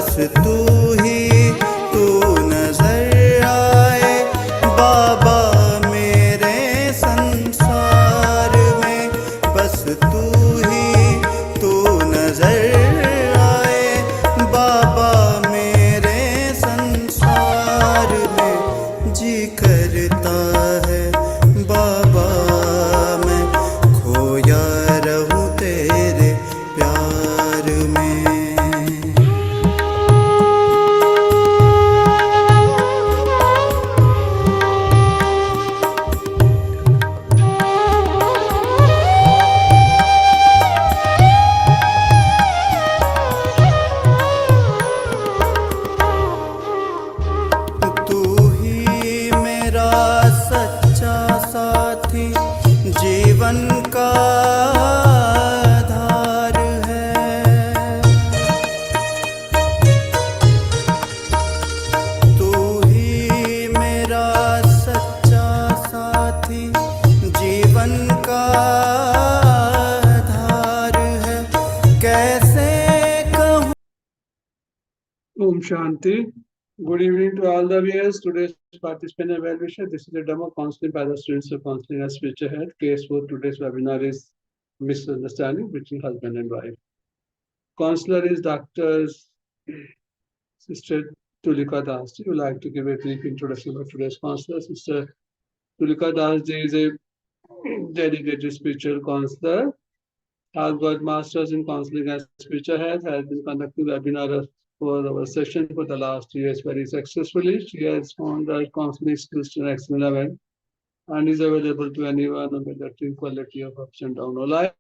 बस तू ही तू नजर आए बाबा मेरे संसार में। बस तू ही तू नजर आए बाबा मेरे संसार में। जी करता है बाबा मैं खोया रहूं तेरे प्यार में। तू ही मेरा सच्चा साथी जीवन का आधार है। तू ही मेरा सच्चा साथी जीवन का आधार है। कैसे कहूँ Om Shanti. Good evening to all the viewers. Today's participant and well-wisher. This is the demo counseling by the students of counseling as future head. Case for today's webinar is misunderstanding between husband and wife. Counselor is Dr. Sister Tulika Das. Ji would like to give a brief introduction of today's counselor. Sister Tulika Das Ji is a dedicated spiritual counselor. Has got masters in counseling as future head. Has been conducting webinars for our session for the last 2 years very successfully. She has found that counseling skills to next level and is available to anyone with the quality of ups and down of life.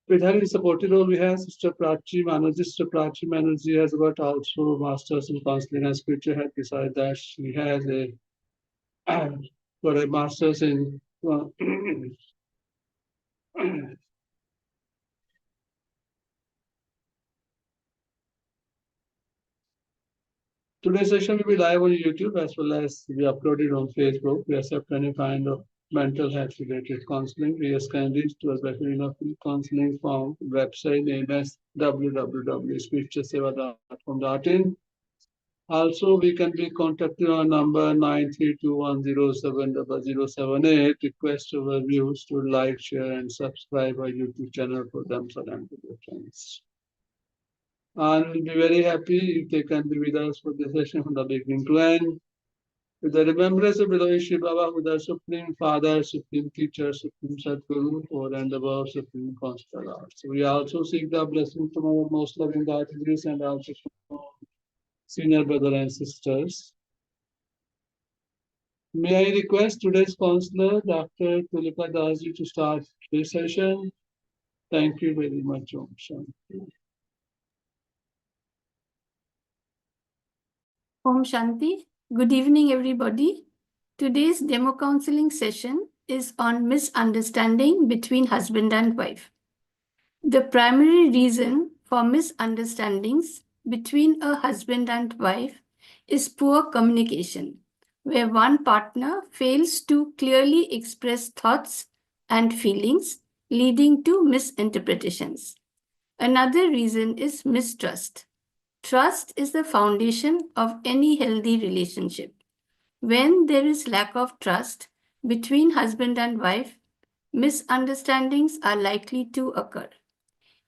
With her in supportive role, we have Sister Prachi Banerjee. Sister Prachi Banerjee has got also masters in counseling as future head. Besides that, she has got a masters in Today's session will be live on YouTube as well as we uploaded on Facebook. We accept any kind of mental health related counseling. We can reach to us by filling a free counseling form website named as www.spiritualseva.com.in. Also, we can be contacted on number 93210700078. Request our views to like, share, and subscribe our YouTube channel for themselves and for their friends. And we'll be very happy if they can be with us for the session from the beginning to end. With the remembrance of beloved Shri Baba, with our Supreme Father, Supreme Teacher, Supreme Sadguru, for and above Supreme Constant Lord. So we also seek the blessing from our most loving guardians and also from senior brother and sisters. May I request today's counselor, Dr. Tulika Das Ji, to start this session. Thank you very much, Om Shanti. Om Shanti. Good evening, everybody. Today's demo counseling session is on misunderstanding between husband and wife. The primary reason for misunderstandings between a husband and wife is poor communication, where one partner fails to clearly express thoughts and feelings, leading to misinterpretations. Another reason is mistrust. Trust is the foundation of any healthy relationship. When there is lack of trust between husband and wife, misunderstandings are likely to occur.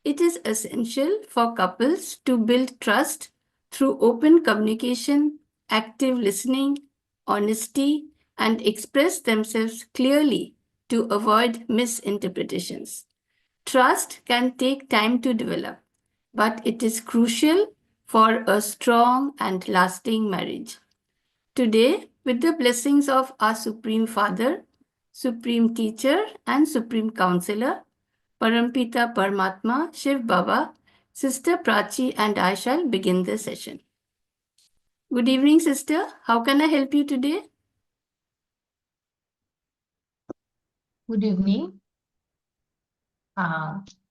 It is essential for couples to build trust through open communication, active listening, honesty, and express themselves clearly to avoid misinterpretations. Trust can take time to develop, but it is crucial for a strong and lasting marriage. Today, with the blessings of our Supreme Father, Supreme Teacher, and Supreme Counselor, Parampita Paramatma, Shiv Baba, Sister Prachi and I shall begin the session. Good evening, sister. How can I help you today? Good evening.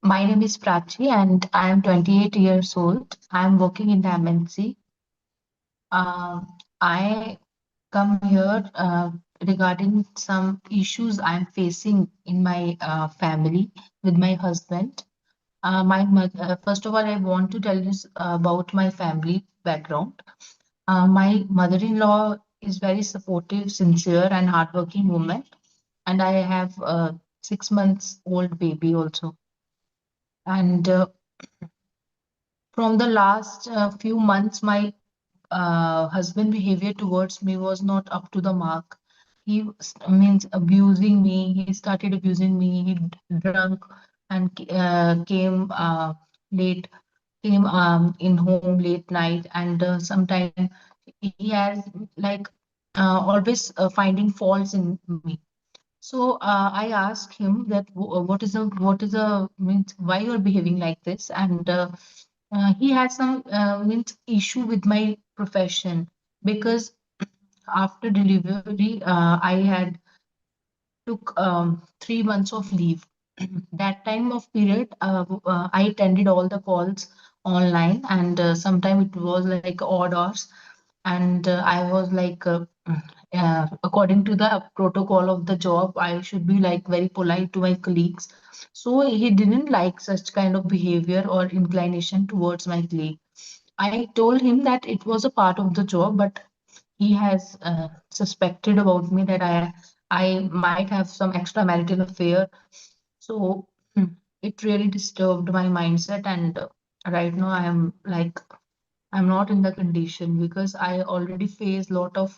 My name is Prachi and I am 28 years old. I am working in the MNC. I come here regarding some issues I am facing in my family with my husband. My mother, first of all, I want to tell you about my family background. My mother-in-law is very supportive, sincere, and hardworking woman, and I have a 6 months old baby also. And from the last few months, my husband behavior towards me was not up to the mark. Means abusing me. He started abusing me. He drunk and came late, came in home late night, and sometimes he has like always finding faults in me. So I asked him that what is a means why you're behaving like this, and he had some means issue with my profession because after delivery I had took 3 months of leave. That time of period, I attended all the calls online, and sometimes it was like odd hours, and I was like, according to the protocol of the job, I should be like very polite to my colleagues. So he didn't like such kind of behavior or inclination towards my colleague. I told him that it was a part of the job, but he has suspected about me that I might have some extramarital affair. So it really disturbed my mindset, and right now I am like I'm not in the condition because I already face lot of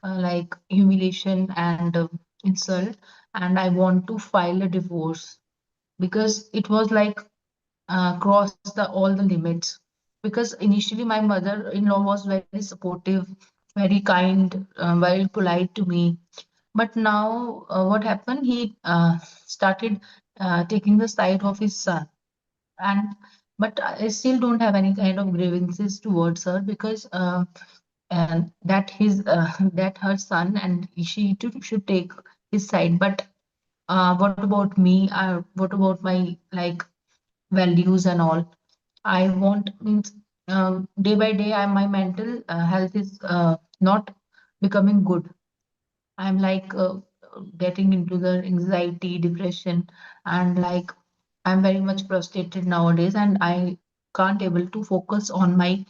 like humiliation and insult, and I want to file a divorce because it was like cross the all the limits. Because initially my mother-in-law was very supportive, very kind, very polite to me. But now what happened? He started taking the side of his son, and but I still don't have any kind of grievances towards her because and that his that her son and she too should take his side. But what about me? What about my like values and all? I want means day by day, my mental health is not becoming good. I'm like getting into the anxiety, depression, and like I'm very much frustrated nowadays, and I can't able to focus on my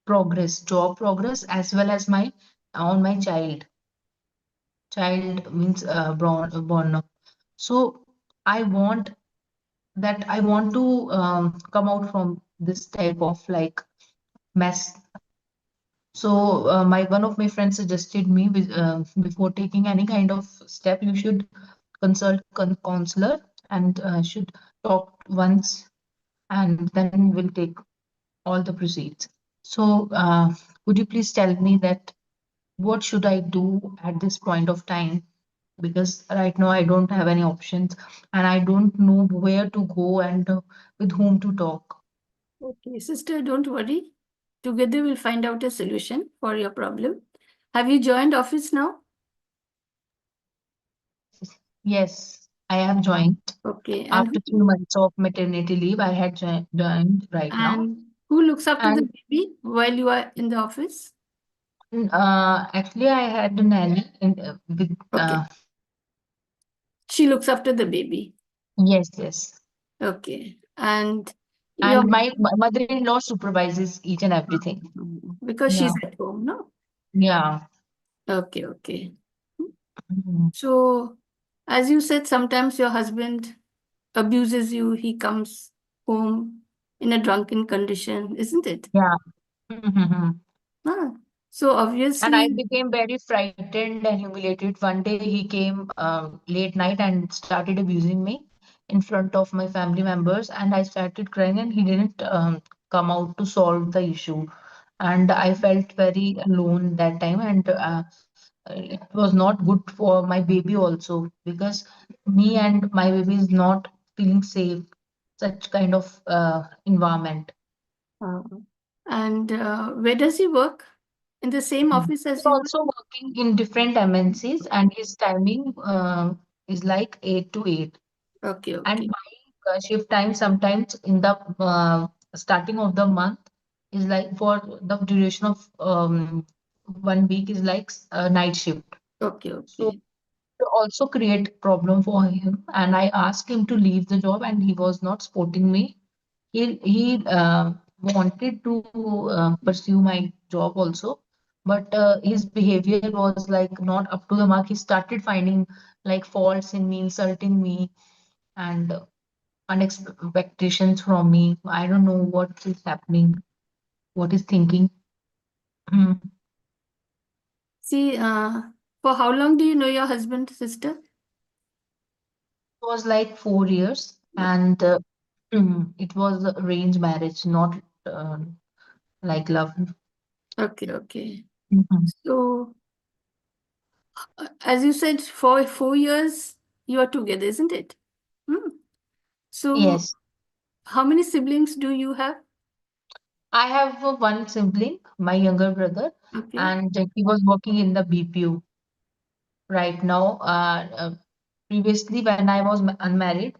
progress, job progress, as well as my on my child. Child means born up. So I want I want to come out from this type of like mess. So my one of my friends suggested me with, before taking any kind of step, you should consult counselor and should talk once, and then we'll take all the proceeds. So could you please tell me that what should I do at this point of time? Because right now I don't have any options and I don't know where to go and with whom to talk. Okay, sister, don't worry. Together we'll find out a solution for your problem. Have you joined office now? Yes, I have joined. Okay, After 3 months of maternity leave, I had joined right now. and who looks after the And baby while you are in the office? actually, I had a nanny with Okay, she looks after the baby. yes, yes. Okay, and your And my mother-in-law supervises each and everything. because Yeah, she's at home, no? yeah. Okay, okay. Mhm. So, as you said, sometimes your husband abuses you. He comes home in a drunken condition, isn't it? Yeah. Mhm. Ah, so And I obviously, became very frightened and humiliated. One day he came late night and started abusing me in front of my family members, and I started crying, and he didn't come out to solve the issue. And I felt very alone that time, and it was not good for my baby also because me and my baby is not feeling safe, such kind of environment. uh, and where does he work? In the same Mm. office He's as you also working in different MNCs, and his timing is like 8 to 8. were? Okay, And okay, my shift time sometimes in the starting of the month is like for the duration of 1 week is like night shift. okay, So okay. it also create problem for him. And I asked him to leave the job, and he was not supporting me. He wanted to pursue my job also, but his behavior was like not up to the mark. He started finding like faults in me, insulting me, and unexpectations from me. I don't know what is happening, what is thinking. Hmm. See, for how long do you know your husband, sister? It was like 4 years, and it was arranged marriage, not like love. Okay, okay. Mhm. So, as you said, for 4 years you are together, isn't it? Hmm. So, Yes, how many siblings do you have? I have one sibling, my younger brother, Okay, and he was working in the BPO right now. Previously, when I was unmarried,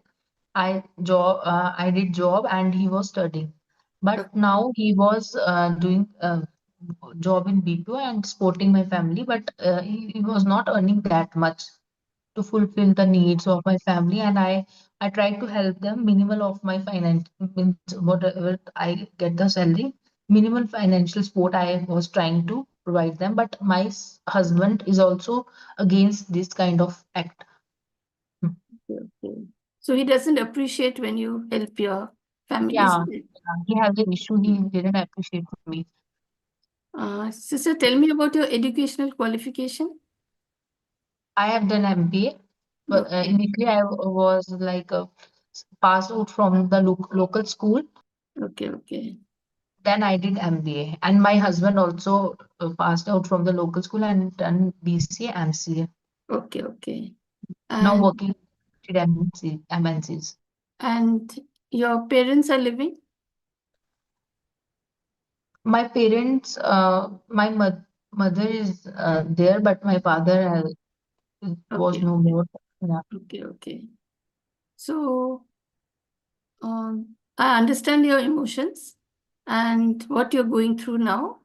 I did job and he was studying. But okay, now he was doing job in BPO and supporting my family, but he was not earning that much to fulfill the needs of my family, and I tried to help them minimal of my finance means whatever I get the salary, minimal financial support I was trying to provide them, but my husband is also against this kind of act. Hmm. okay. So he doesn't appreciate when you help your family, Yeah, isn't it? he has an issue. He didn't appreciate me. Sister, tell me about your educational qualification. I have done MBA, but Okay, initially I was like passed out from the local school. okay, okay, Then I did MBA, and my husband also passed out from the local school and done BCA, MCA. okay, okay. Now And working at MNCs. and your parents are living? My parents, mother is there, but my father was Okay, no okay, more. Yeah. okay, okay. So, I understand your emotions and what you're going through now.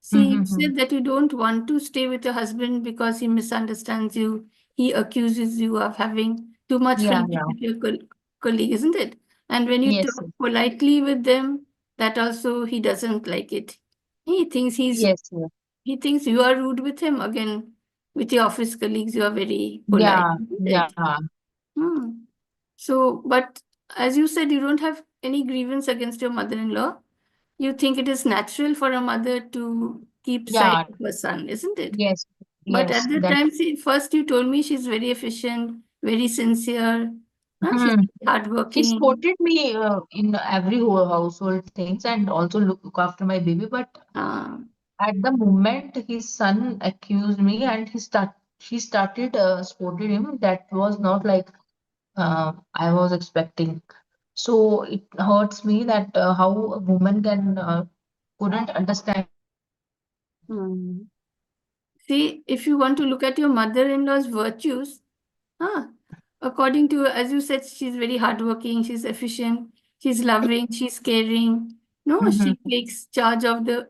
See, you Mm-hmm. said that you don't want to stay with your husband because he misunderstands you. He accuses you of having too much Yeah, friendship yeah. with your colleague, isn't it? And when you Yes, talk politely with them, that also he doesn't like it. He thinks yes, yes. he thinks you are rude with him. Again, with your office colleagues, you are very polite, Yeah, isn't yeah, it? Hmm. So, but as you said, you don't have any grievance against your mother-in-law. You think it is natural for a mother to keep sight yeah. of her son, isn't it? Yes, But yes. at the That. time, see, first you told me she's very efficient, very sincere, huh? She's Mhm. He hardworking. supported me in every household things and also look after my baby. But Uh, at the moment his son accused me and she started supported him. That was not like I was expecting. So it hurts me that how a woman can couldn't understand. hmm. See, if you want to look at your mother-in-law's virtues, huh? According to, as you said, she's very hardworking, she's efficient, she's loving, she's caring. No, Mhm.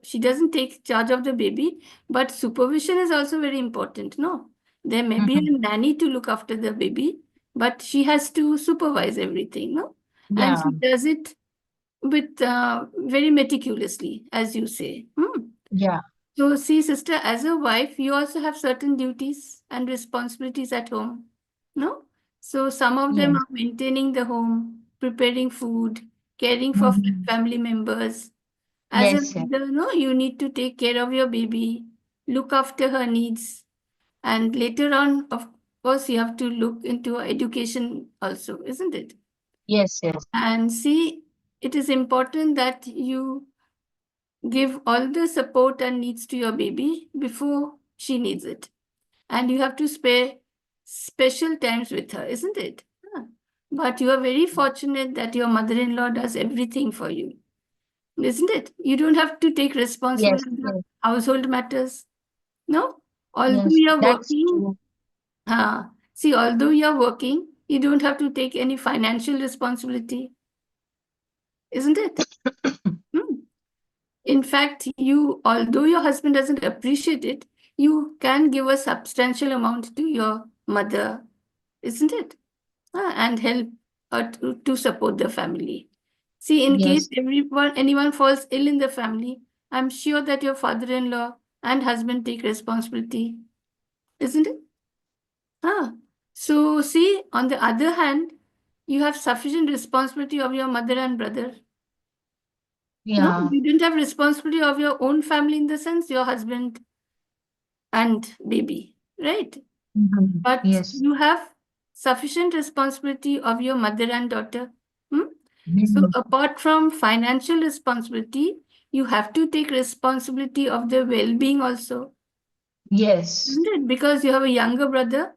she doesn't take charge of the baby, but supervision is also very important. No, there may be a Mhm. nanny to look after the baby, but she has to supervise everything. No, and Yeah, she does it with very meticulously, as you say. Hmm. yeah, So, see, sister, as a wife, you also have certain duties and responsibilities at home. No? So, some of them yes. are maintaining the home, preparing food, caring for Mhm. family members. As a Yes, yes, mother, no, you need to take care of your baby, look after her needs, and later on, of course, you have to look into her education also, isn't it? yes, yes, And see, it is important that you give all the support and needs to your baby before she needs it. And you have to spare special times with her, isn't it? Huh. But you are very fortunate that your mother in law does everything for you, isn't it? You don't have to take yes, responsibility of yes, household matters. No? Although yes. you're That's working, true. see, although you're working, you don't have to take any financial responsibility, isn't it? Hmm. In fact, although your husband doesn't appreciate it, you can give a substantial amount to your mother, isn't it? And help her to support the family. See, in case Yes. anyone falls ill in the family, I'm sure that your father-in-law and husband take responsibility, isn't it? So see, on the other hand, you have sufficient responsibility of your mother and brother. No, Yeah. you didn't have responsibility of your own family in the sense your husband and baby, right? But Yes. you have sufficient responsibility of your mother and daughter. So Mhm. apart from financial responsibility, you have to take responsibility of their well-being also, Yes. isn't it? Because you have a younger brother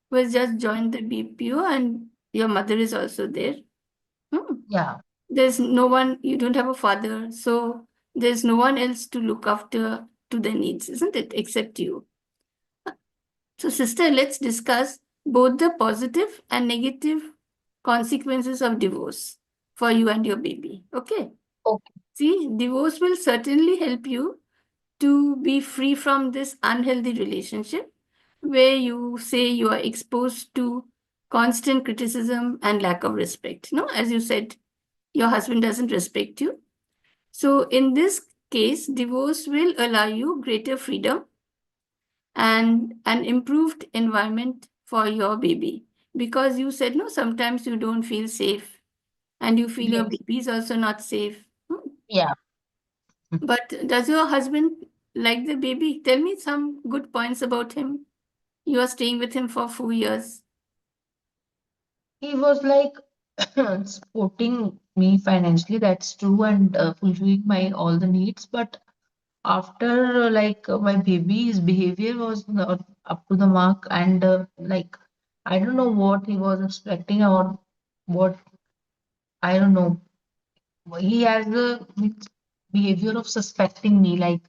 who has just joined the BPO and your mother is also there. Yeah. There's no one, you don't have a father, so there's no one else to look after to their needs, isn't it? Except you. So, sister, let's discuss both the positive and negative consequences of divorce for you and your baby. Okay. Okay. See, divorce will certainly help you to be free from this unhealthy relationship where you say you are exposed to constant criticism and lack of respect. No, as you said, your husband doesn't respect you. So, in this case, divorce will allow you greater freedom and an improved environment for your baby. Because you said, no, sometimes you don't feel safe and you feel your Yes. baby is also not safe. Yeah. But does your husband like the baby? Tell me some good points about him. You are staying with him for 4 years. He was like supporting me financially, that's true, and fulfilling my all the needs. But after my baby's behavior was not up to the mark, and like I don't know what he was expecting, or what, I don't know. He has the behavior of suspecting me, like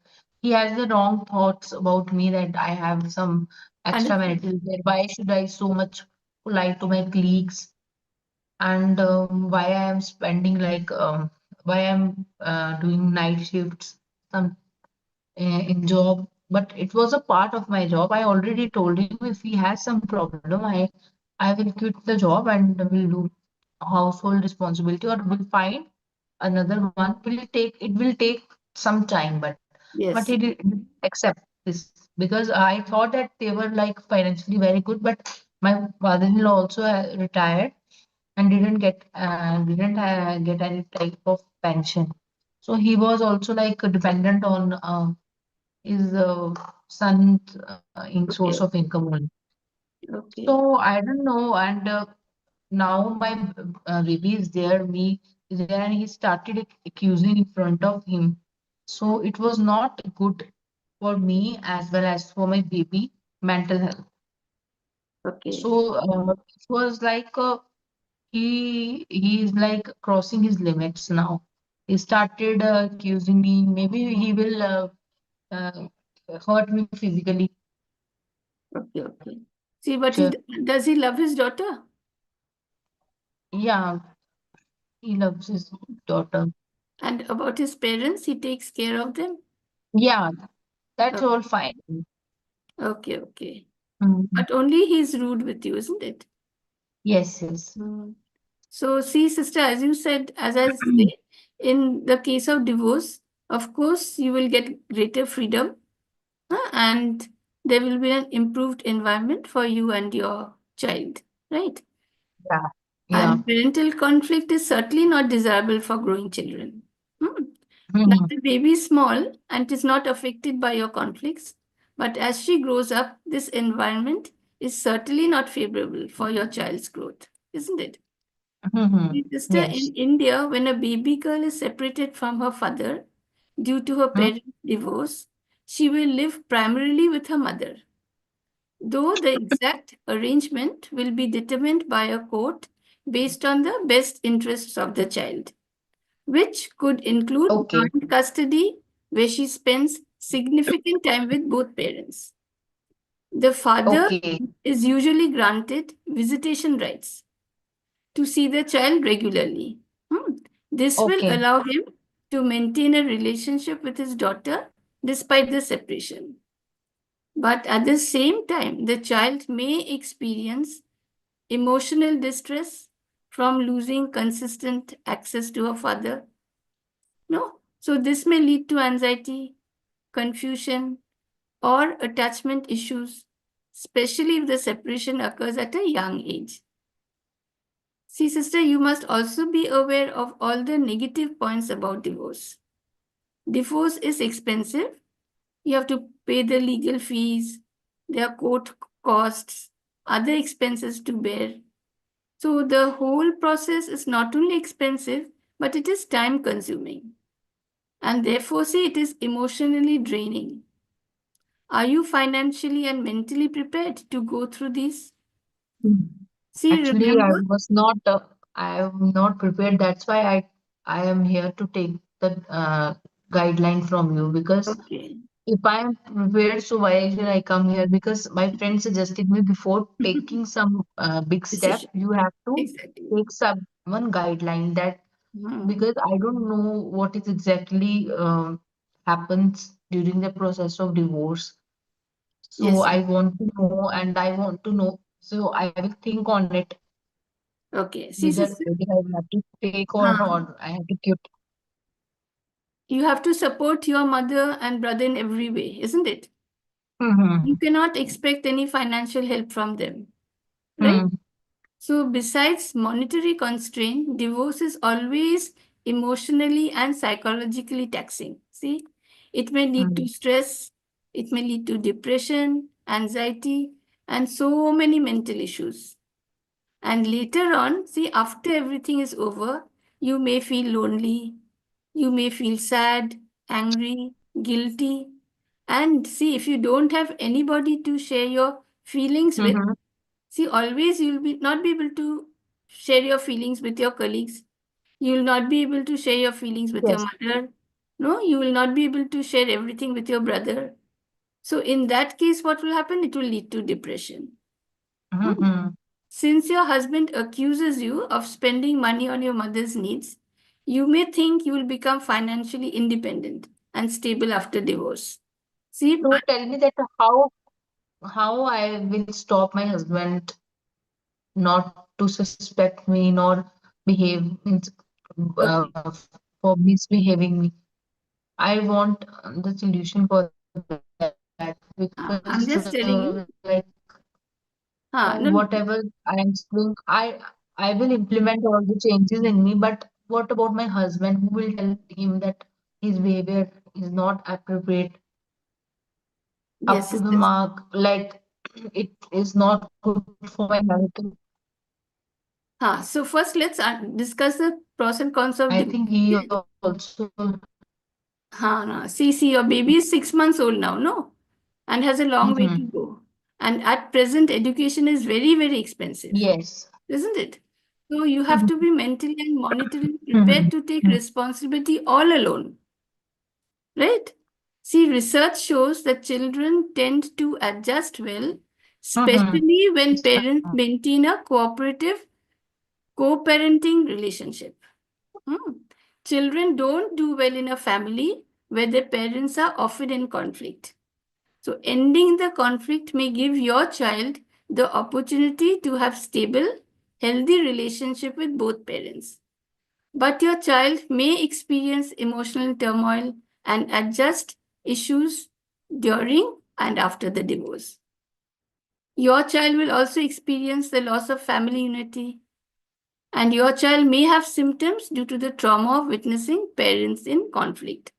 he has the wrong thoughts about me, that I have some Understood. extramarital affair. Why should I so much polite to my colleagues, and why I am spending why I'm doing night shifts some in job. But it was a part of my job. I already told him, if he has some problem, I will quit the job and will do household responsibility, or will find another one. It will take some time, but Yes. he didn't accept this, because I thought that they were like financially very good. But my father-in-law also retired and didn't get any type of pension. So he was also like dependent on his son's source Okay. of income only. Okay. So I don't know, and now my baby is there, me is there, and he started accusing in front of him. So it was not good for me as well as for my baby mental health. Okay. So it was like he is like crossing his limits now. He started accusing me. Maybe he will uh, hurt me physically. Okay. Okay. See, but Future. does he love his daughter? Yeah, he loves his daughter. And about his parents, he takes care of them? Yeah, that's Okay. all fine. Okay. Okay. Mhm. But only he's rude with you, isn't it? Yes, yes. So, see, sister, as you said, as I say, in the case of divorce, of course, you will get greater freedom, and there will be an improved environment for you and your child, right? Yeah, yeah. And parental conflict is certainly not desirable for growing children. Hmm. Now, Mhm. the baby is small and is not affected by your conflicts, but as she grows up, this environment is certainly not favorable for your child's growth, isn't it? Mhm. Sister, Yes. in India, when a baby girl is separated from her father due to her Mhm. parents' divorce, she will live primarily with her mother. Though the exact arrangement will be determined by a court based on the best interests of the child, which could include Okay, joint custody, where she spends significant time with both parents. The father okay, is usually granted visitation rights to see the child regularly. This will okay, allow him to maintain a relationship with his daughter despite the separation. But at the same time, the child may experience emotional distress, from losing consistent access to her father. No? So this may lead to anxiety, confusion, or attachment issues, especially if the separation occurs at a young age. See, sister, you must also be aware of all the negative points about divorce. Divorce is expensive. You have to pay the legal fees, there are court costs, other expenses to bear. So the whole process is not only expensive, but it is time consuming. And therefore, say it is emotionally draining. Are you financially and mentally prepared to go through this? See, Actually, remember? I am not prepared. That's why I am here to take the guideline from you, because Okay. if I am prepared, so why should I come here? Because my friend suggested me, before taking some big step, Decision. you have to Exactly. take some one guideline, that Hmm. because I don't know what is exactly happens during the process of divorce. So Yes. I want to know, and I want to know. So I will think on it, Okay. See, whether sister, I will have to take huh. or I have to quit. You have to support your mother and brother in every way, isn't it? You Mm-hmm. cannot expect any financial help from them, right? Mm-hmm. So, besides monetary constraint, divorce is always emotionally and psychologically taxing. See, it may lead to stress, it may lead to depression, anxiety, and so many mental issues. And later on, see, after everything is over, you may feel lonely, you may feel sad, angry, guilty. And see, if you don't have anybody to share your feelings with, Mm-hmm. see, always you'll be not be able to share your feelings with your colleagues. You will not be able to share your feelings with your Yes. mother. No, you will not be able to share everything with your brother. So in that case, what will happen? It will lead to depression. Hmm. Mm-hmm. Since your husband accuses you of spending money on your mother's needs, you may think you will become financially independent and stable after divorce. See, So but tell me that how I will stop my husband not to suspect me nor behave means okay. for misbehaving me. I want the solution for that, because I'm just telling like you. No, whatever I am doing, I will implement all the changes in me. But what about my husband? Who will tell him that his behavior is not appropriate, up yes, to the yes. mark? Like it is not good for my health. So first let's discuss the pros and cons of I divorce. think he Okay? also. No. See, your baby is 6 months old now, no? And has a long way to Mhm. go. And at present, education is very, very expensive, Yes. isn't it? So you have to be mentally and monetarily prepared Mhm. to take responsibility all alone, right? See, research shows that children tend to adjust well, Mhm. especially when Yes, parents ma'am. maintain a cooperative co-parenting relationship. Hmm. Children don't do well in a family where their parents are often in conflict. So, ending the conflict may give your child the opportunity to have stable, healthy relationship with both parents. But your child may experience emotional turmoil and adjust issues during and after the divorce. Your child will also experience the loss of family unity, and your child may have symptoms due to the trauma of witnessing parents in conflict.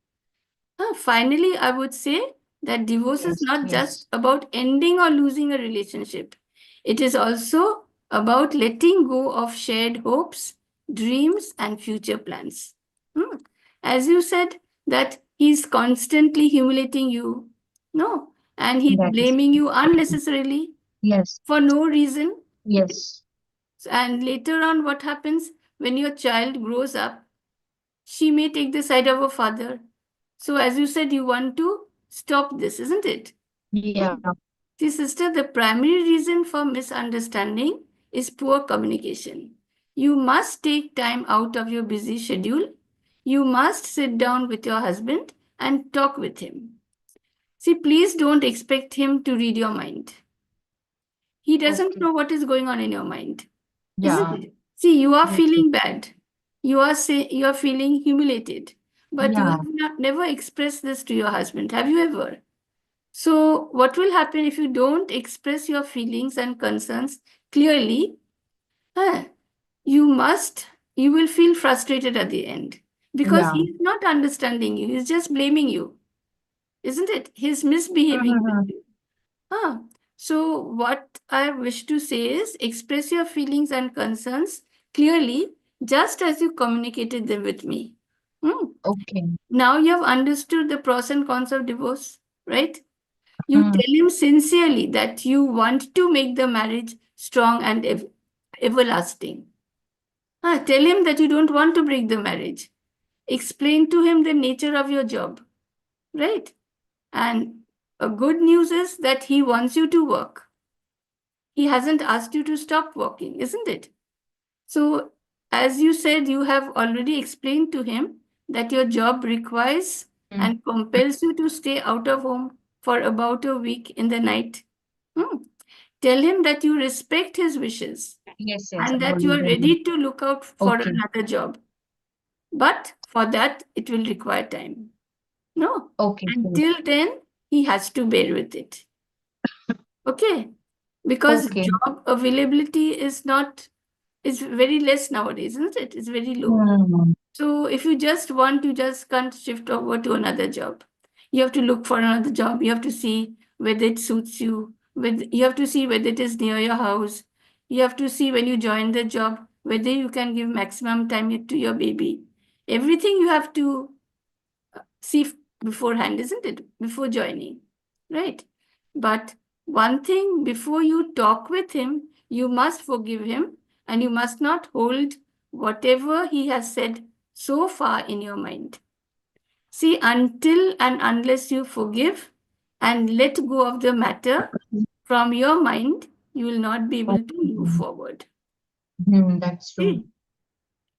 Finally, I would say that divorce is Yes, not just yes. about ending or losing a relationship. It is also about letting go of shared hopes, dreams, and future plans. Hmm. As you said, that he's constantly humiliating you, no, and he's That is. blaming you unnecessarily Yes. for no reason. Yes. And later on, what happens when your child grows up? She may take the side of her father. So, as you said, you want to stop this, isn't it? Yeah. Hmm. See, sister, the primary reason for misunderstanding is poor communication. You must take time out of your busy schedule. You must sit down with your husband and talk with him. See, please don't expect him to read your mind. He doesn't Okay. know what is going on in your mind, isn't Yeah. it? See, you are Okay. feeling bad. You are feeling humiliated, but you Yeah. have never expressed this to your husband. Have you ever? So, what will happen if you don't express your feelings and concerns clearly? Huh, you will feel frustrated at the end because Yeah. he's not understanding you. He's just blaming you, isn't it? He's misbehaving with Mhm. you. Huh. So, what I wish to say is express your feelings and concerns clearly, just as you communicated them with me. Hmm. Okay. Now you have understood the pros and cons of divorce, right? You Hmm. tell him sincerely that you want to make the marriage strong and everlasting. Tell him that you don't want to break the marriage. Explain to him the nature of your job, right? And a good news is that he wants you to work. He hasn't asked you to stop working, isn't it? So, as you said, you have already explained to him that your job requires Hmm. and compels you to stay out of home for about a week in the night. Hmm. Tell him that you respect his wishes Yes, yes. and I've that you are already done. ready to look out for Okay. another job. But for that, it will require time. No. Okay. Good. Until then, he has to bear with it. Okay. Because Okay. job availability is very less nowadays, isn't it? It's very low. Hmm. So if you just want, you just can't shift over to another job. You have to look for another job. You have to see whether it suits you. You have to see whether it is near your house. You have to see when you join the job whether you can give maximum time to your baby. Everything you have to see beforehand, isn't it? Before joining, right? But one thing, before you talk with him, you must forgive him and you must not hold whatever he has said so far in your mind. See, until and unless you forgive and let go of the matter from your mind, you will not be able to move Okay. forward. That's true. See,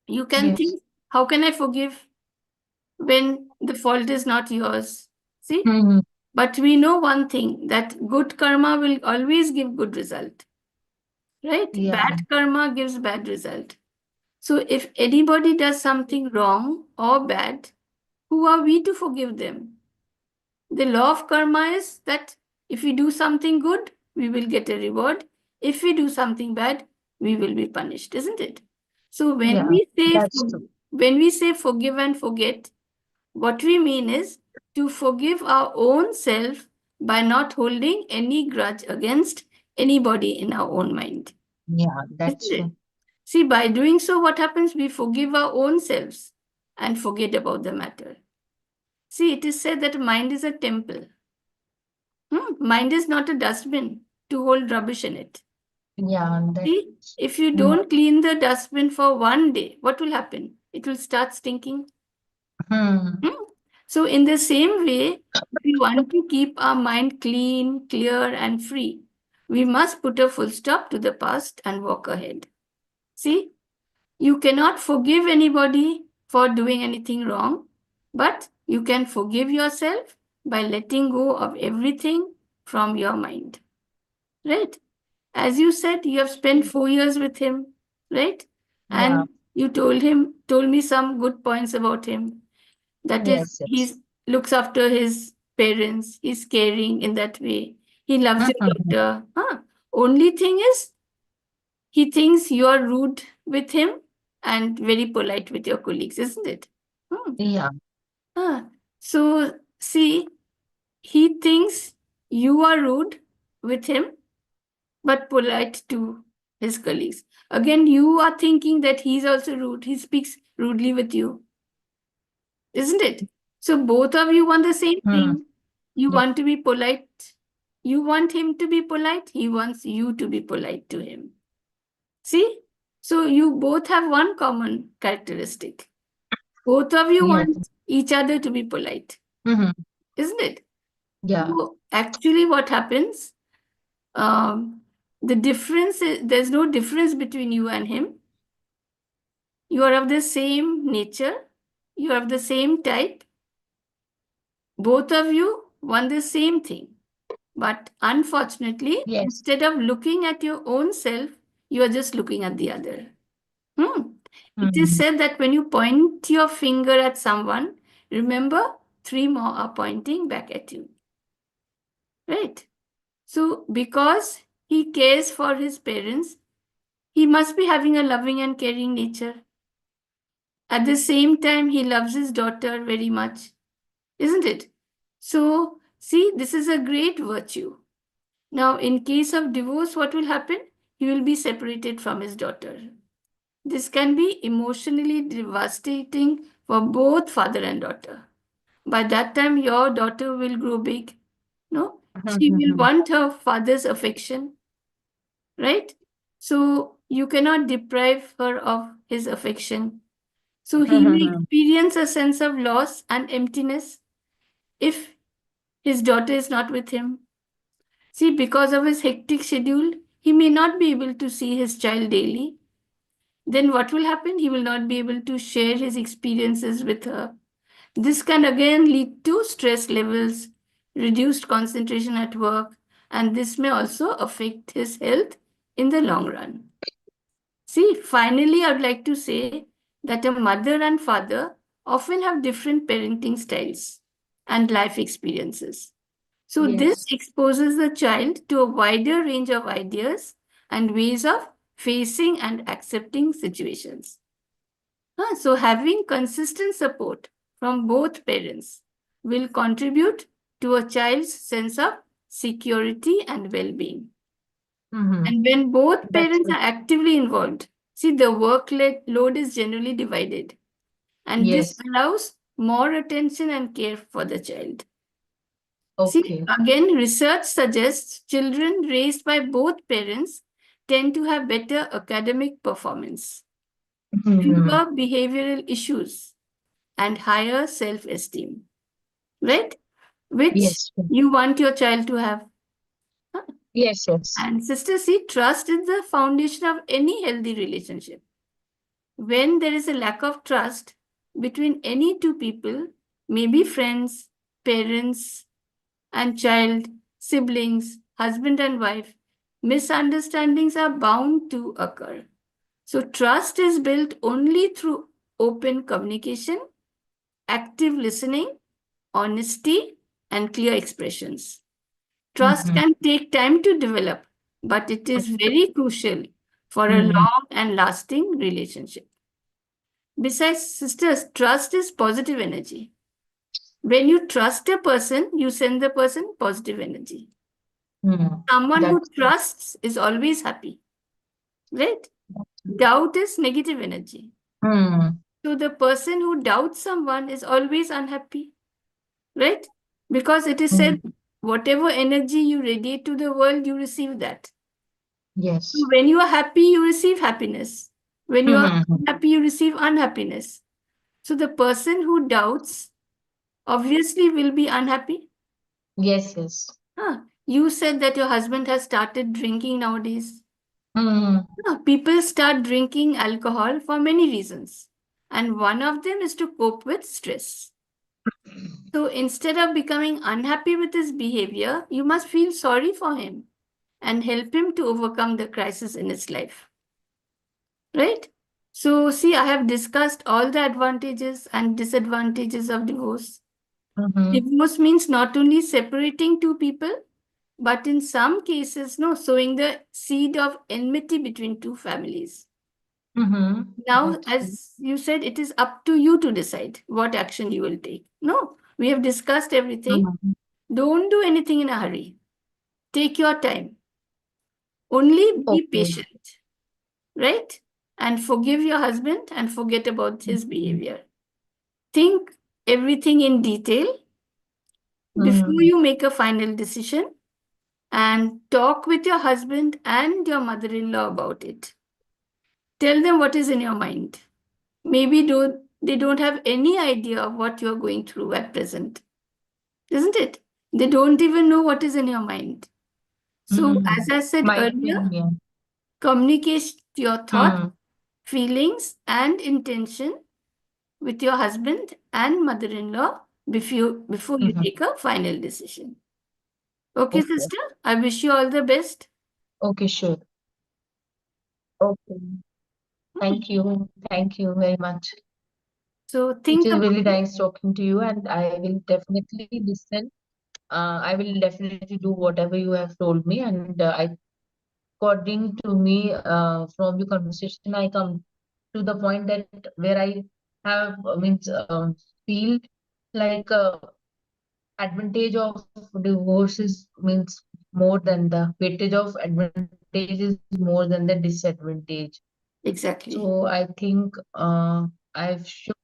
you can Yes. think, how can I forgive when the fault is not yours? See, Hmm. but we know one thing, that good karma will always give good result, right? Yeah. Bad karma gives bad result. So if anybody does something wrong or bad, who are we to forgive them? The law of karma is that if we do something good, we will get a reward. If we do something bad, we will be punished, isn't it? So Yeah. That's true. when we say forgive and forget, what we mean is to forgive our own self by not holding any grudge against anybody in our own mind. Yeah. That's Isn't it? true. See, by doing so, what happens? We forgive our own selves and forget about the matter. See, it is said that mind is a temple. Mind is not a dustbin to hold rubbish in it. Yeah. See, if you Hmm. don't clean the dustbin for one day, what will happen? It will start stinking. Hmm. So, in the same way, if we want to keep our mind clean, clear, and free, we must put a full stop to the past and walk ahead. See, you cannot forgive anybody for doing anything wrong, but you can forgive yourself by letting go of everything from your mind. Right? As you said, you have spent 4 years with him, right? Yeah. And you told me some good points about him. That is, Yes. Yes. he looks after his parents, he's caring in that way. He loves your Mhm. daughter. Only thing is, he thinks you are rude with him and very polite with your colleagues, isn't it? Yeah. So, see, he thinks you are rude with him but polite to his colleagues. Again, you are thinking that he's also rude. He speaks rudely with you, isn't it? So both of you want the same Hmm. thing. You Yeah. want to be polite. You want him to be polite. He wants you to be polite to him. See? So you both have one common characteristic. Both of you Yes. want each other to be polite, Hmm. isn't it? Yeah. So actually, what happens? The difference is there's no difference between you and him. You are of the same nature, you are of the same type. Both of you want the same thing. But unfortunately, Yes. instead of looking at your own self, you are just looking at the other. It is said that when you point your finger at someone, remember 3 more are pointing back at you. Right? So, because he cares for his parents, he must be having a loving and caring nature. At the same time, he loves his daughter very much, isn't it? So, see, this is a great virtue. Now, in case of divorce, what will happen? He will be separated from his daughter. This can be emotionally devastating for both father and daughter. By that time, your daughter will grow big. No, she will want her father's affection, right? So you cannot deprive her of his affection. So he may experience a sense of loss and emptiness if his daughter is not with him. See, because of his hectic schedule, he may not be able to see his child daily. Then what will happen? He will not be able to share his experiences with her. This can again lead to stress levels, reduced concentration at work, and this may also affect his health in the long run. See, finally, I would like to say that a mother and father often have different parenting styles and life experiences. So this exposes the child to a wider range of ideas and ways of facing and accepting situations. So having consistent support from both parents will contribute to a child's sense of security and well-being. And when both parents are actively involved, see, the workload is generally divided. And this allows more attention and care for the child. See, again, research suggests children raised by both parents tend to have better academic performance, fewer behavioral issues, and higher self-esteem, right? Which you want your child to have. Yes. And sister, see, trust is the foundation of any healthy relationship. When there is a lack of trust between any two people, maybe friends, parents and child, siblings, husband and wife, misunderstandings are bound to occur. So trust is built only through open communication, active listening, honesty, and clear expressions. Trust can take time to develop, but it is very crucial for a long and lasting relationship. Besides, sisters, trust is positive energy. When you trust a person, you send the person positive energy. Someone who trusts is always happy, right? Doubt is negative energy. So the person who doubts someone is always unhappy, right? Because it is said, whatever energy you radiate to the world, you receive that. So when you are happy, you receive happiness. When you are unhappy, you receive unhappiness. So the person who doubts obviously will be unhappy. Yes. You said that your husband has started drinking nowadays. People start drinking alcohol for many reasons. And one of them is to cope with stress. So instead of becoming unhappy with his behavior, you must feel sorry for him and help him to overcome the crisis in his life. Right? So see, I have discussed all the advantages and disadvantages of divorce. Divorce means not only separating two people, but in some cases, sowing the seed of enmity between two families. Now, as you said, it is up to you to decide what action you will take. No, we have discussed everything. Don't do anything in a hurry. Take your time. Only be patient, right? And forgive your husband and forget about his behavior. Think everything in detail before you make a final decision, and talk with your husband and your mother-in-law about it. Tell them what is in your mind. Maybe they don't have any idea of what you're going through at present. Isn't it? They don't even know what is in your mind. So, as I said earlier, communicate your thoughts, feelings, and intention with your husband and mother-in-law before you take a final decision. Okay, sister? I wish you all the best. Okay, sure. Okay. Thank you. Thank you very much. So It think is about really it. nice talking to you, and I will definitely listen. I will definitely do whatever you have told me, and according to me, from the conversation, I come to the point that where I have means feel like advantage of divorce is means more than the weightage of advantage is more than the disadvantage. Exactly. So I think I should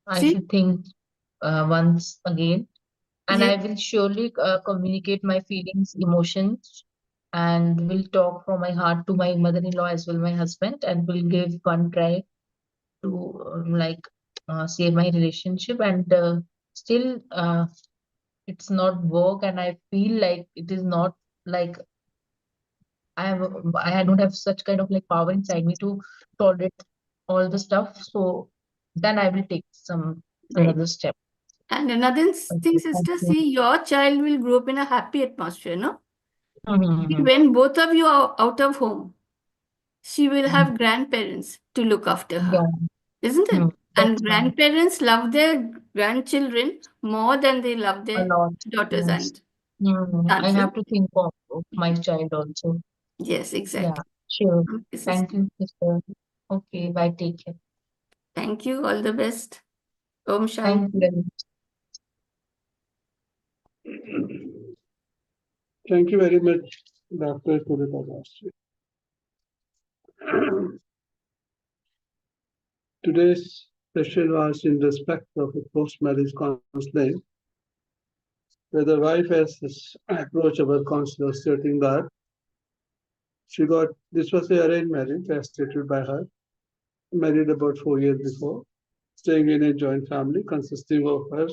I See, should think once again, and yes, I will surely communicate my feelings, emotions, and will talk from my heart to my mother-in-law as well, my husband, and will give one try to save my relationship. And still, it's not work, and I feel like it is not like I don't have such kind of like power inside me to tolerate all the stuff. So then I will take some right. another step. And another thing, Okay, thank sister, you. see, your child will grow up in a happy atmosphere, no? Mhm, When both of you are out of home, she will mhm. have grandparents to look after her, Yeah, isn't mm, it? And that's right. grandparents love their grandchildren more than they love A their lot. daughters Yes. and I sons. have to think of my child also. Yes, Yeah, exactly. sure. Okay, Thank sister. you, sister. Okay, bye. Take care. Thank you. All the best. Om Thank you Shanti. very much. Thank you very much, Dr. Purita. Today's session was in respect of a post-marriage counseling, where the wife has this approach our counselor stating that this was a arranged marriage as stated by her, married about 4 years before, staying in a joint family consisting of her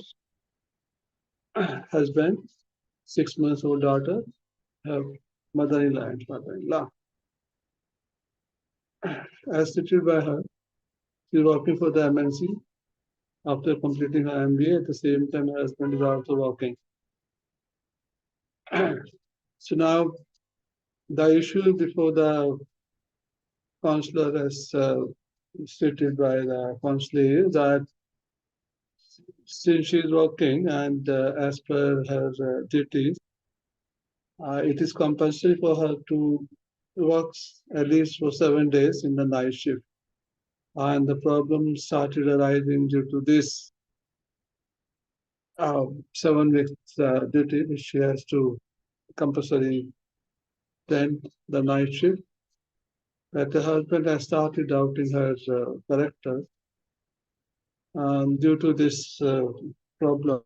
husband, 6 months old daughter, her mother-in-law and father-in-law. As stated by her, she is working for the MNC after completing her MBA. At the same time, her husband is also working. So now the issue before the counselor as stated by the counselor is that since she is working and as per her duties, it is compulsory for her to work at least for 7 days in the night shift. And the problem started arising due to this 7 weeks duty, which she has to compulsory attend the night shift. That the husband has started doubting her character. And due to this problem,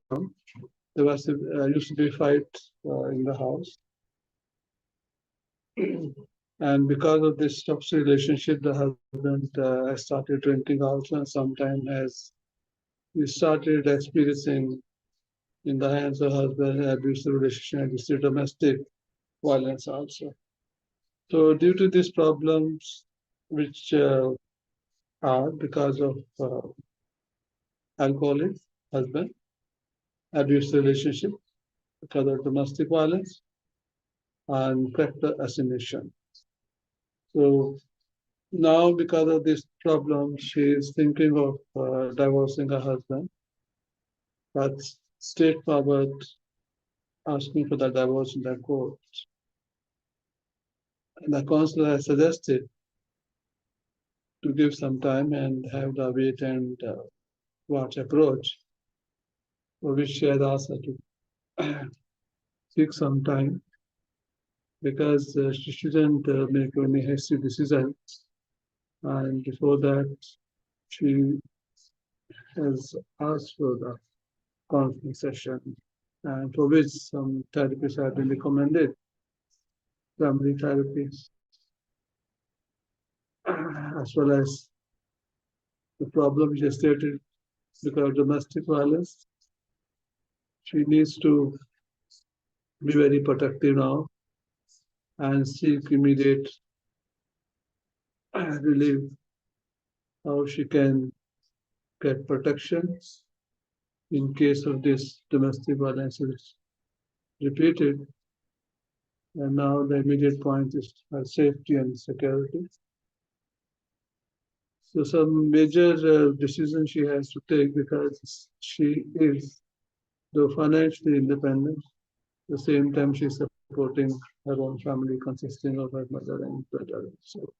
there was used to be a fight in the house. And because of this toxic relationship, the husband has started drinking also, and sometimes has he started experiencing in the hands of husband abusive relationship and this domestic violence also. So due to these problems, which are because of alcoholic husband, abusive relationship, because of domestic violence, and character assassination. So now, because of this problem, she is thinking of divorcing her husband, but straightforward asking for the divorce in the court. And the counselor has suggested to give some time and have the wait and watch approach, for which she has asked her to take some time because she shouldn't make any hasty decision. And before that, she has asked for the counseling session, and for which some therapies have been recommended, family therapies, as well as the problem she stated because of domestic violence. She needs to be very protective now and seek immediate relief, how she can get protection in case of this domestic violence is repeated. And now the immediate point is her safety and security. So some major decisions she has to take because she is, though financially independent, at the same time she's supporting her own family consisting of her mother and brother. So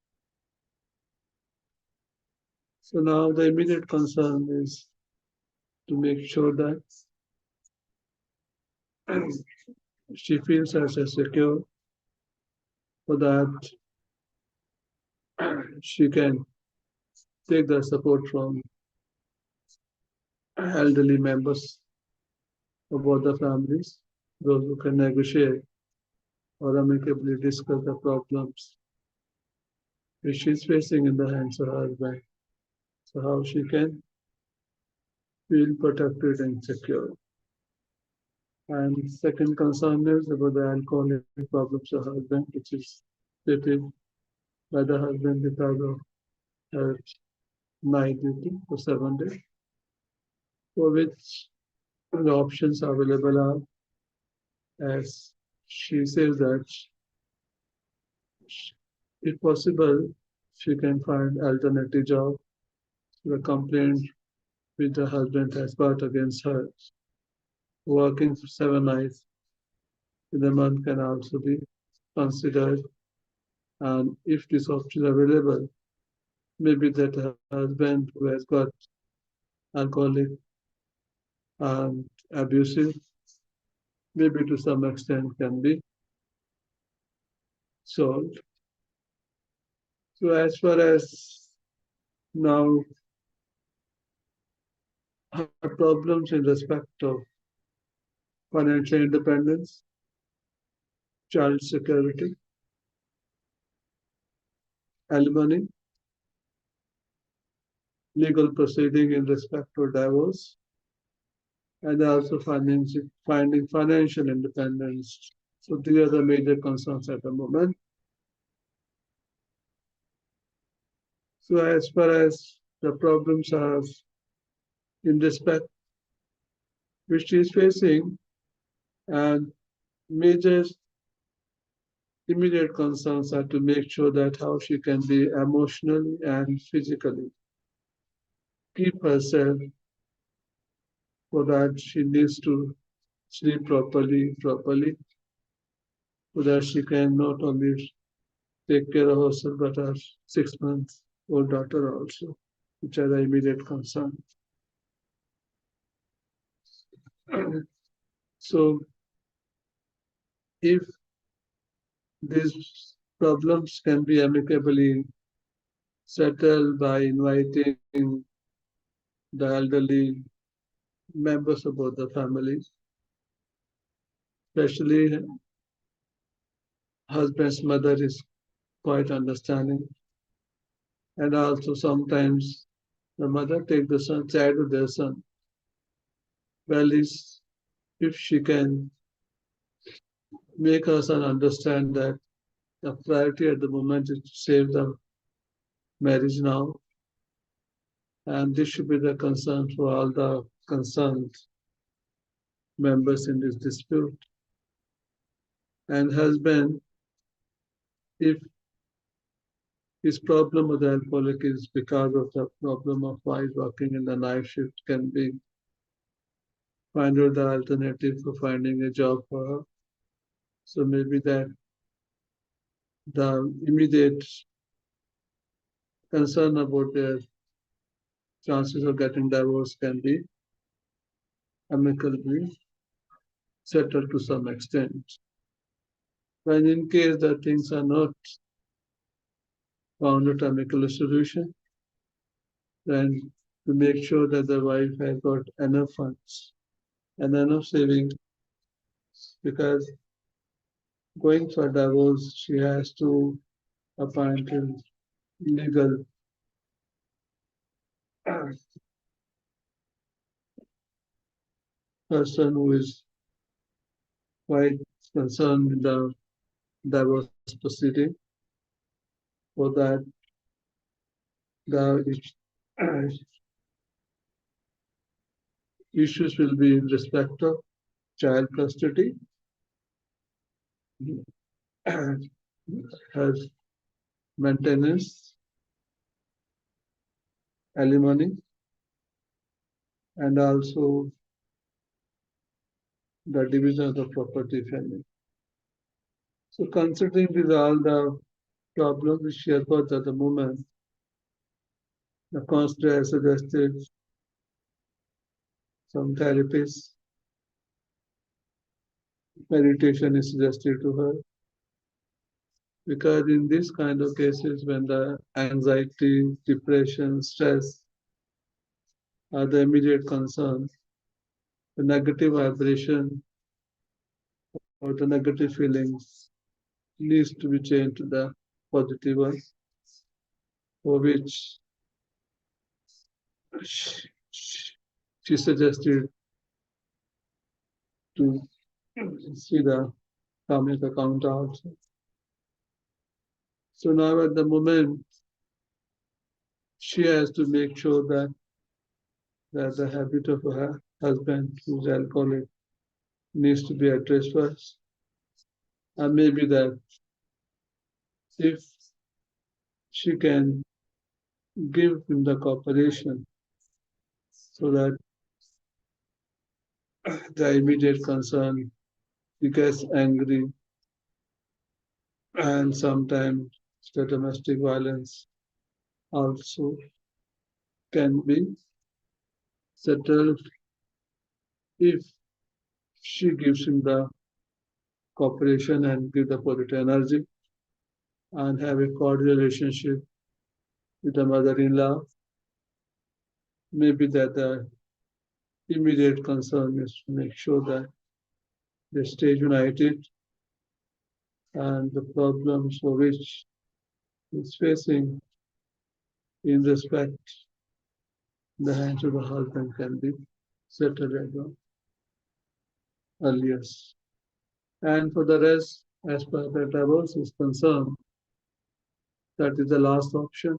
now the immediate concern is to make sure that she feels herself secure, so that she can take the support from elderly members of both the families, those who can negotiate or amicably discuss the problems which she's facing in the hands of her husband. So how she can feel protected and secure. And second concern is about the alcoholic problems of her husband, which is stated by the husband because of her night duty for 7 days, for which the options available are, as she says that if possible, she can find alternative job to the complaint which the husband has got against her. Working for 7 nights in the month can also be considered, and if this option is available, maybe that her husband who has got alcoholic and abusive, maybe to some extent can be solved. So as far as now her problems in respect of financial independence, child security, alimony, legal proceeding in respect to divorce, and also finding financial independence. So these are the major concerns at the moment. So as far as the problems are in respect which she is facing, and major immediate concerns are to make sure that how she can be emotionally and physically keep herself, so that she needs to sleep properly, so that she can not only take care of herself but her 6 month old daughter also, which are the immediate concern. So if these problems can be amicably settled by inviting the elderly members of both the families, especially husband's mother is quite understanding, and also sometimes the mother take the son, child with their son. Well, if she can make her son understand that the priority at the moment is to save the marriage now, and this should be the concern for all the concerned members in this dispute. And husband, if his problem with the alcoholic is because of the problem of wife working in the night shift, can be find out the alternative for finding a job for her. So maybe that the immediate concern about their chances of getting divorced can be amicably settled to some extent. When in case that things are not found an amicable solution, then to make sure that the wife has got enough funds and enough savings, because going for divorce, she has to appoint a legal person who is quite concerned with the divorce proceeding, for that the issues will be in respect of child custody, her maintenance, alimony and also the division of the property family. So considering these all the problems which she has got at the moment, the counselor has suggested some therapies. Meditation is suggested to her. Because in these kind of cases, when the anxiety, depression, stress are the immediate concern, the negative vibration or the negative feelings needs to be changed to the positive one, for which she suggested to see the karmic account also. So now at the moment, she has to make sure that the habit of her husband, who's alcoholic, needs to be addressed first. And maybe that if she can give him the cooperation so that the immediate concern, he gets angry, and sometimes the domestic violence also can be settled if she gives him the cooperation and give the positive energy and have a cordial relationship with the mother-in-law. Maybe that the immediate concern is to make sure that they stay united and the problems for which he's facing in respect the hands of the husband can be settled at the earliest. And for the rest, as per the divorce is concerned, that is the last option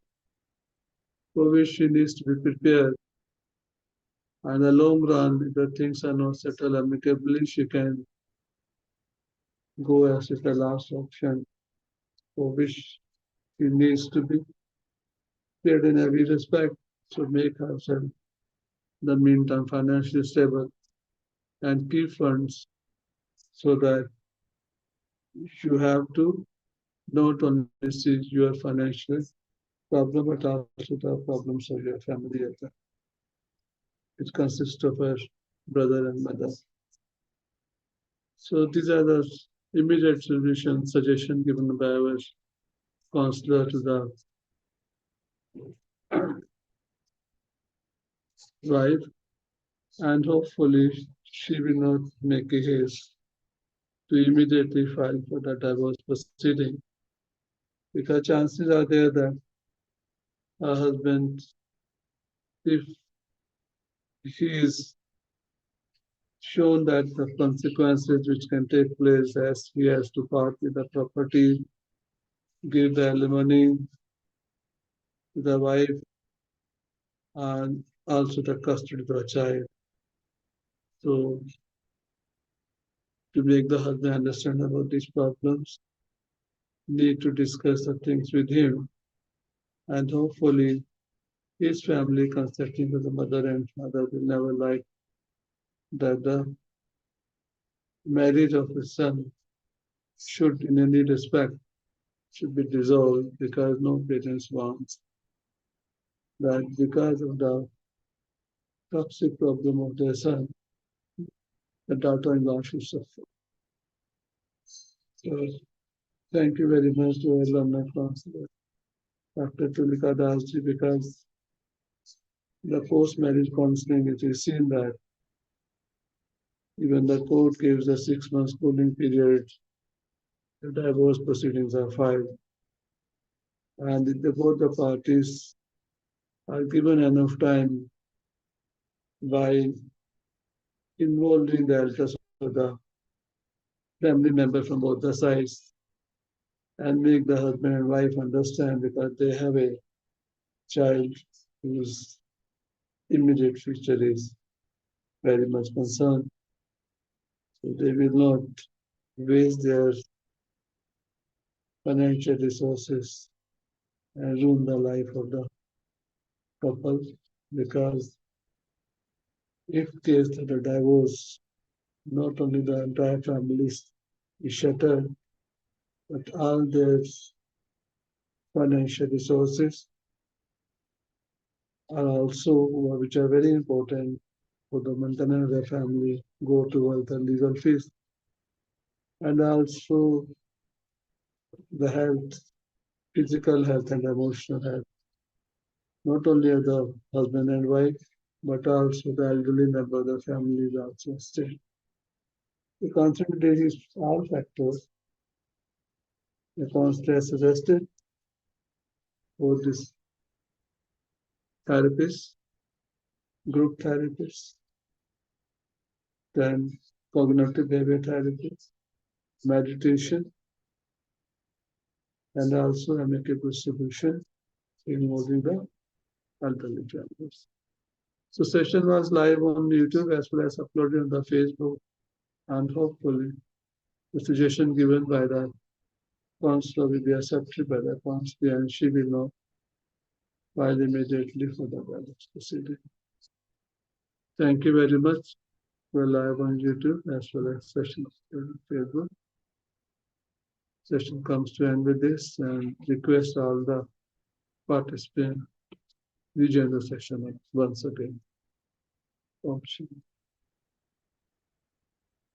for which she needs to be prepared. And in the long run, if the things are not settled amicably, she can go as is the last option for which she needs to be prepared in every respect to make herself in the meantime financially stable and keep funds so that you have to not only see your financial problem but also the problems of your family. It consists of a brother and mother. So these are the immediate suggestion given by our counselor to the wife, and hopefully she will not make a haste to immediately file for the divorce proceeding, because chances are there that her husband, if he is shown that the consequences which can take place as he has to part with the property, give the alimony to the wife, and also the custody of the child. So to make the husband understand about these problems, need to discuss the things with him, and hopefully his family, consisting of the mother and father, will never like that the marriage of his son should in any respect should be dissolved, because no parents wants that because of the toxic problem of their son, the daughter-in-law should suffer. So thank you very much to our learner counselor, Dr. Tulika Dasji, because the post-marriage counseling, it is seen that even the court gives a 6 months cooling period, the divorce proceedings are filed. And if both the parties are given enough time by involving the elders of the family member from both the sides and make the husband and wife understand, because they have a child whose immediate future is very much concerned. So they will not waste their financial resources and ruin the life of the couple, because if case that a divorce, not only the entire family is shattered, but all their financial resources are also, which are very important for the maintenance of the family, go towards the legal fees, and also the health, physical health and emotional health, not only of the husband and wife, but also the elderly member of the family is also staying. The concentrate is all factors. The constantly suggested for this therapist, group therapist, then cognitive behavior therapist, meditation, and also amicable solution involving the elderly families. So session was live on YouTube as well as uploaded on the Facebook, and hopefully the suggestion given by the counselor will be accepted by the counselor and she will know file immediately for the balance proceeding. Thank you very much. We're live on YouTube as well as session on Facebook. Session comes to end with this and request all the participants rejoin the session once again. Om Shanti.